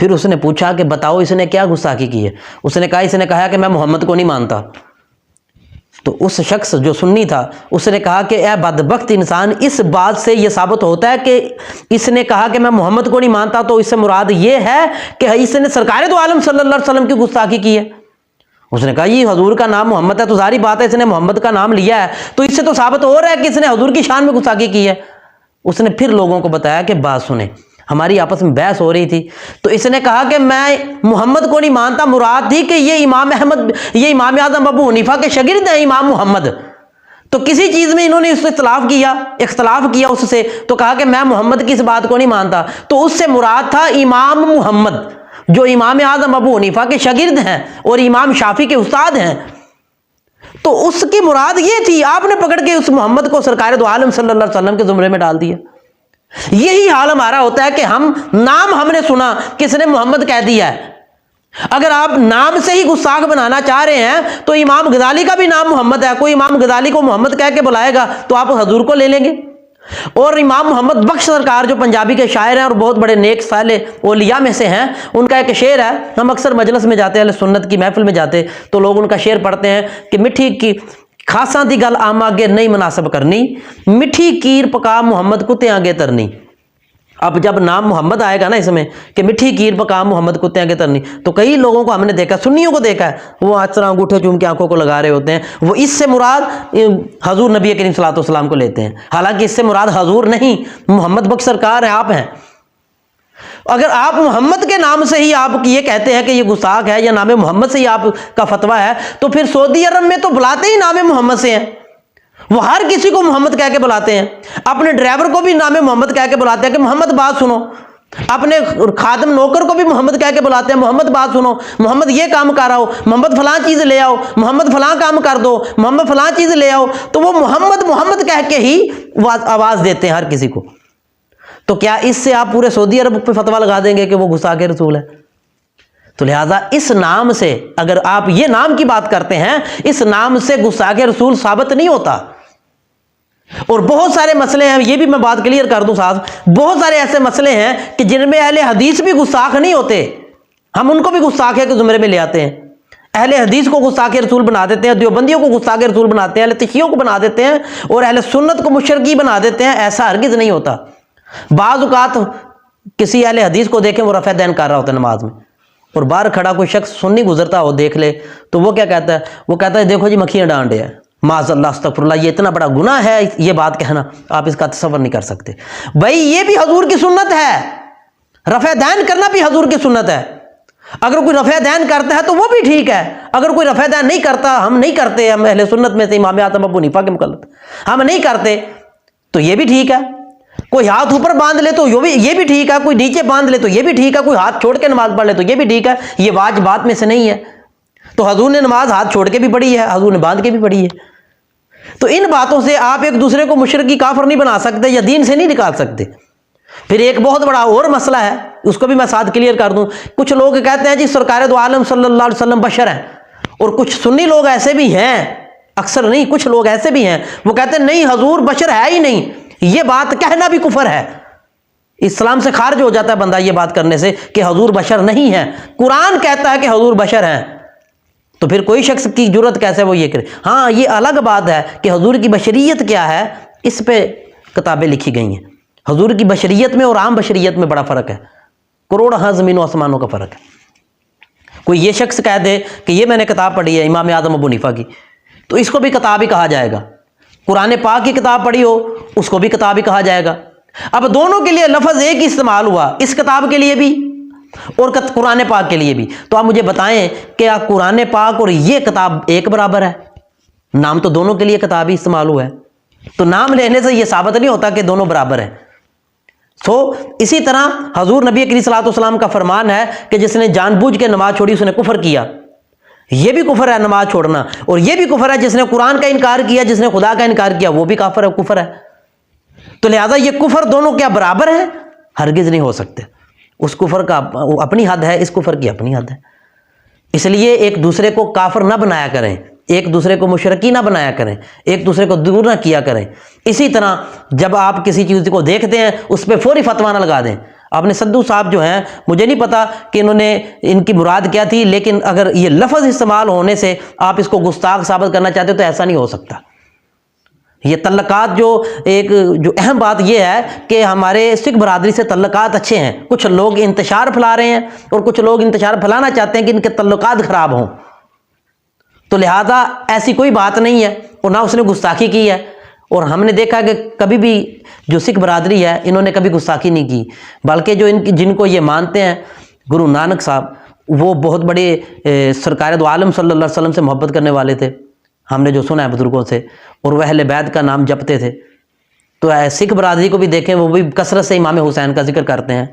پھر اس نے پوچھا کہ بتاؤ اس نے کیا گستاخی کی ہے؟ اس نے کہا اس نے کہا کہ میں محمد کو نہیں مانتا۔ تو اس شخص جو سنی تھا اس نے کہا کہ اے بدبخت انسان، اس بات سے یہ ثابت ہوتا ہے کہ اس نے کہا کہ میں محمد کو نہیں مانتا تو اس سے مراد یہ ہے کہ اس نے سرکار دو عالم صلی اللہ علیہ وسلم کی گستاخی کی ہے۔ اس نے کہا یہ حضور کا نام محمد ہے، تو ظاہری بات ہے اس نے محمد کا نام لیا ہے، تو اس سے تو ثابت ہو رہا ہے کہ اس نے حضور کی شان میں گستاخی کی ہے۔ اس نے پھر لوگوں کو بتایا کہ بات سنیں، ہماری آپس میں بحث ہو رہی تھی، تو اس نے کہا کہ میں محمد کو نہیں مانتا، مراد تھی کہ یہ امام احمد، یہ امام اعظم ابو حنیفہ کے شاگرد ہیں امام محمد۔ تو کسی چیز میں انہوں نے اس سے اختلاف کیا اس سے، تو کہا کہ میں محمد کی اس بات کو نہیں مانتا، تو اس سے مراد تھا امام محمد جو امام اعظم ابو حنیفہ کے شاگرد ہیں اور امام شافعی کے استاد ہیں۔ تو اس کی مراد یہ تھی، آپ نے پکڑ کے اس محمد کو سرکار دو عالم صلی اللہ علیہ وسلم کے زمرے میں ڈال دیا۔ یہی حال ہمارا ہوتا ہے کہ ہم نے سنا کس نے محمد کہہ دیا ہے، اگر آپ نام سے ہی گستاخ بنانا چاہ رہے ہیں تو امام غزالی کا بھی نام محمد ہے، کوئی امام غزالی کو محمد کہہ کے بلائے گا تو آپ حضور کو لے لیں گے۔ اور امام محمد بخش سرکار جو پنجابی کے شاعر ہیں اور بہت بڑے نیک صالح اولیاء میں سے ہیں، ان کا ایک شعر ہے، ہم اکثر مجلس میں جاتے ہیں، اہل سنت کی محفل میں جاتے تو لوگ ان کا شعر پڑھتے ہیں کہ مٹھی کی خاصاں دی گل آم آگے نہیں مناسب کرنی، مٹھی کیر پکا محمد کتے آگے ترنی۔ اب جب نام محمد آئے گا نا اس میں کہ مٹھی کیر پکا محمد کتے آگے ترنی، تو کئی لوگوں کو ہم نے دیکھا، سنیوں کو دیکھا ہے، وہ آج طرح انگوٹھے چوم کے آنکھوں کو لگا رہے ہوتے ہیں، وہ اس سے مراد حضور نبی کریم صلی اللہ علیہ وسلم کو لیتے ہیں، حالانکہ اس سے مراد حضور نہیں، محمد بخش سرکار ہیں، آپ ہیں۔ اگر آپ محمد کے نام سے ہی آپ یہ کہتے ہیں کہ یہ گستاخ ہے، یا نام محمد سے ہی آپ کا فتویٰ ہے، تو پھر سعودی عرب میں تو بلاتے ہی نام محمد سے ہیں، وہ ہر کسی کو محمد کہہ کے بلاتے ہیں، اپنے ڈرائیور کو بھی نام محمد کہہ کے بلاتے ہیں کہ محمد بات سنو، اپنے خادم نوکر کو بھی محمد کہہ کے بلاتے ہیں، محمد بات سنو، محمد یہ کام کر آؤ، محمد فلاں چیز لے آؤ، محمد فلاں کام کر دو، محمد فلاں چیز لے آؤ، تو وہ محمد کہہ کے ہی آواز دیتے ہیں ہر کسی کو۔ تو کیا اس سے آپ پورے سعودی عرب پہ فتویٰ لگا دیں گے کہ وہ گستاخ رسول ہے؟ تو لہٰذا اس نام سے، اگر آپ یہ نام کی بات کرتے ہیں، اس نام سے گستاخ رسول ثابت نہیں ہوتا۔ اور بہت سارے مسئلے ہیں، یہ بھی میں بات کلیئر کر دوں صاحب، بہت سارے ایسے مسئلے ہیں کہ جن میں اہل حدیث بھی گستاخ نہیں ہوتے، ہم ان کو بھی گستاخ کے زمرے میں لے آتے ہیں، اہل حدیث کو گستاخ رسول بنا دیتے ہیں، دیوبندیوں کو گستاخ رسول بناتے ہیں، اہل تشیعوں کو بنا دیتے ہیں، اور اہل سنت کو مشرکی بنا دیتے ہیں۔ ایسا ہرگز نہیں ہوتا۔ بعض اوقات کسی اہل حدیث کو دیکھیں وہ رفع دین کر رہا ہوتا ہے نماز میں، اور باہر کھڑا کوئی شخص سنی گزرتا ہو دیکھ لے تو وہ کیا کہتا ہے؟ وہ کہتا ہے دیکھو جی مکھیاں ڈانڈے ہیں، معاذ اللہ استغفر اللہ، یہ اتنا بڑا گناہ ہے یہ بات کہنا، آپ اس کا تصور نہیں کر سکتے۔ بھائی یہ بھی حضور کی سنت ہے، رفع دین کرنا بھی حضور کی سنت ہے۔ اگر کوئی رفع دین کرتا ہے تو وہ بھی ٹھیک ہے، اگر کوئی رفع دین نہیں کرتا، ہم نہیں کرتے، ہم اہل سنت میں سے امام اعظم ابو حنیفہ کے مقلد ہم نہیں کرتے، تو یہ بھی ٹھیک ہے۔ کوئی ہاتھ اوپر باندھ لے تو یہ بھی ٹھیک ہے، کوئی نیچے باندھ لے تو یہ بھی ٹھیک ہے، کوئی ہاتھ چھوڑ کے نماز پڑھ لے تو یہ بھی ٹھیک ہے، یہ واجبات میں سے نہیں ہے۔ تو حضور نے نماز ہاتھ چھوڑ کے بھی پڑھی ہے، حضور نے باندھ کے بھی پڑھی ہے۔ تو ان باتوں سے آپ ایک دوسرے کو مشرکی کافر نہیں بنا سکتے یا دین سے نہیں نکال سکتے۔ پھر ایک بہت بڑا اور مسئلہ ہے، اس کو بھی میں ساتھ کلیئر کر دوں۔ کچھ لوگ کہتے ہیں جی سرکار دو عالم صلی اللہ علیہ وسلم بشر ہیں، اور کچھ سنی لوگ ایسے بھی ہیں، اکثر نہیں کچھ لوگ ایسے بھی ہیں، وہ کہتے ہیں نہیں حضور بشر ہے ہی نہیں، یہ بات کہنا بھی کفر ہے، اسلام سے خارج ہو جاتا ہے بندہ یہ بات کرنے سے کہ حضور بشر نہیں ہے۔ قرآن کہتا ہے کہ حضور بشر ہیں، تو پھر کوئی شخص کی جرت کیسے وہ یہ کرے؟ ہاں یہ الگ بات ہے کہ حضور کی بشریت کیا ہے، اس پہ کتابیں لکھی گئی ہیں۔ حضور کی بشریت میں اور عام بشریت میں بڑا فرق ہے، کروڑ ہاں زمین و آسمانوں کا فرق ہے۔ کوئی یہ شخص کہہ دے کہ یہ میں نے کتاب پڑھی ہے امام اعظم ابو حنیفہ کی، تو اس کو بھی کتاب ہی کہا جائے گا۔ قرآن پاک کی کتاب پڑھی ہو اس کو بھی کتاب ہی کہا جائے گا۔ اب دونوں کے لیے لفظ ایک ہی استعمال ہوا، اس کتاب کے لیے بھی اور قرآن پاک کے لیے بھی۔ تو آپ مجھے بتائیں کہ قرآن پاک اور یہ کتاب ایک برابر ہے؟ نام تو دونوں کے لیے کتاب ہی استعمال ہوا ہے، تو نام لینے سے یہ ثابت نہیں ہوتا کہ دونوں برابر ہیں۔ اسی طرح حضور نبی کریم صلی اللہ علیہ وسلم کا فرمان ہے کہ جس نے جان بوجھ کے نماز چھوڑی اس نے کفر کیا، یہ بھی کفر ہے نماز چھوڑنا، اور یہ بھی کفر ہے جس نے قرآن کا انکار کیا، جس نے خدا کا انکار کیا وہ بھی کافر ہے، کفر ہے۔ تو لہذا یہ کفر دونوں کیا برابر ہیں؟ ہرگز نہیں ہو سکتے۔ اس کفر کا اپنی حد ہے، اس کفر کی اپنی حد ہے۔ اس لیے ایک دوسرے کو کافر نہ بنایا کریں، ایک دوسرے کو مشرکی نہ بنایا کریں، ایک دوسرے کو دور نہ کیا کریں۔ اسی طرح جب آپ کسی چیز کو دیکھتے ہیں اس پہ فوری فتویٰ نہ لگا دیں۔ آپ نے سدھو صاحب جو ہیں، مجھے نہیں پتا کہ انہوں نے ان کی مراد کیا تھی، لیکن اگر یہ لفظ استعمال ہونے سے آپ اس کو گستاخ ثابت کرنا چاہتے تو ایسا نہیں ہو سکتا۔ یہ تعلقات جو اہم بات یہ ہے کہ ہمارے سکھ برادری سے تعلقات اچھے ہیں، کچھ لوگ انتشار پھیلا رہے ہیں اور کچھ لوگ انتشار پھیلانا چاہتے ہیں کہ ان کے تعلقات خراب ہوں، تو لہذا ایسی کوئی بات نہیں ہے اور نہ اس نے گستاخی کی ہے۔ اور ہم نے دیکھا کہ کبھی بھی جو سکھ برادری ہے انہوں نے کبھی گستاخی نہیں کی، بلکہ جو جن کو یہ مانتے ہیں گرو نانک صاحب، وہ بہت بڑے سرکار دو عالم صلی اللہ علیہ وسلم سے محبت کرنے والے تھے، ہم نے جو سنا ہے بزرگوں سے، اور وہ اہل بیت کا نام جپتے تھے۔ تو سکھ برادری کو بھی دیکھیں، وہ بھی کثرت سے امام حسین کا ذکر کرتے ہیں۔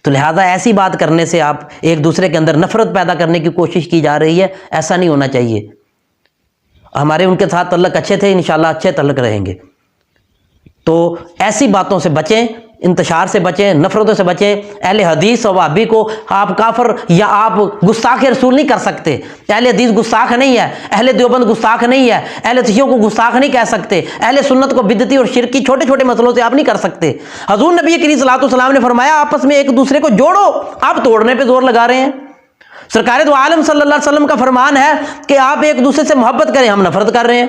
تو لہٰذا ایسی بات کرنے سے آپ ایک دوسرے کے اندر نفرت پیدا کرنے کی کوشش کی جا رہی ہے، ایسا نہیں ہونا چاہیے۔ ہمارے ان کے ساتھ تعلق اچھے تھے، انشاءاللہ اچھے تعلق رہیں گے۔ تو ایسی باتوں سے بچیں، انتشار سے بچیں، نفرتوں سے بچیں۔ اہل حدیث و وہابی کو آپ کافر یا آپ گستاخ رسول نہیں کر سکتے۔ اہل حدیث گستاخ نہیں ہے، اہل دیوبند گستاخ نہیں ہے، اہل تشیعوں کو گستاخ نہیں کہہ سکتے، اہل سنت کو بدعتی اور شرکی چھوٹے چھوٹے مسئلوں سے آپ نہیں کر سکتے۔ حضور نبی کریم صلی اللہ علیہ وسلم نے فرمایا آپس میں ایک دوسرے کو جوڑو، آپ توڑنے پہ زور لگا رہے ہیں۔ سرکار دو عالم صلی اللہ علیہ وسلم کا فرمان ہے کہ آپ ایک دوسرے سے محبت کریں، ہم نفرت کر رہے ہیں،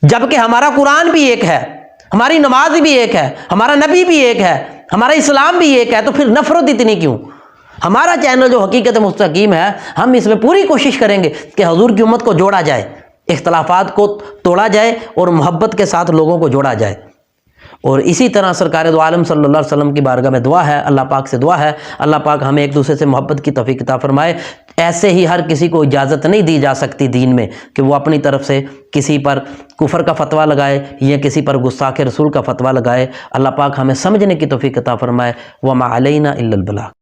جبکہ ہمارا قرآن بھی ایک ہے، ہماری نماز بھی ایک ہے، ہمارا نبی بھی ایک ہے، ہمارا اسلام بھی ایک ہے، تو پھر نفرت اتنی کیوں؟ ہمارا چینل جو حقیقت مستقیم ہے، ہم اس میں پوری کوشش کریں گے کہ حضور کی امت کو جوڑا جائے، اختلافات کو توڑا جائے اور محبت کے ساتھ لوگوں کو جوڑا جائے۔ اور اسی طرح سرکار دو عالم صلی اللہ علیہ وسلم کی بارگاہ میں دعا ہے، اللہ پاک سے دعا ہے، اللہ پاک ہمیں ایک دوسرے سے محبت کی توفیق عطا فرمائے۔ ایسے ہی ہر کسی کو اجازت نہیں دی جا سکتی دین میں کہ وہ اپنی طرف سے کسی پر کفر کا فتویٰ لگائے یا کسی پر گستاخ رسول کا فتویٰ لگائے۔ اللہ پاک ہمیں سمجھنے کی توفیق عطا فرمائے۔ وما علینا الا البلاغ۔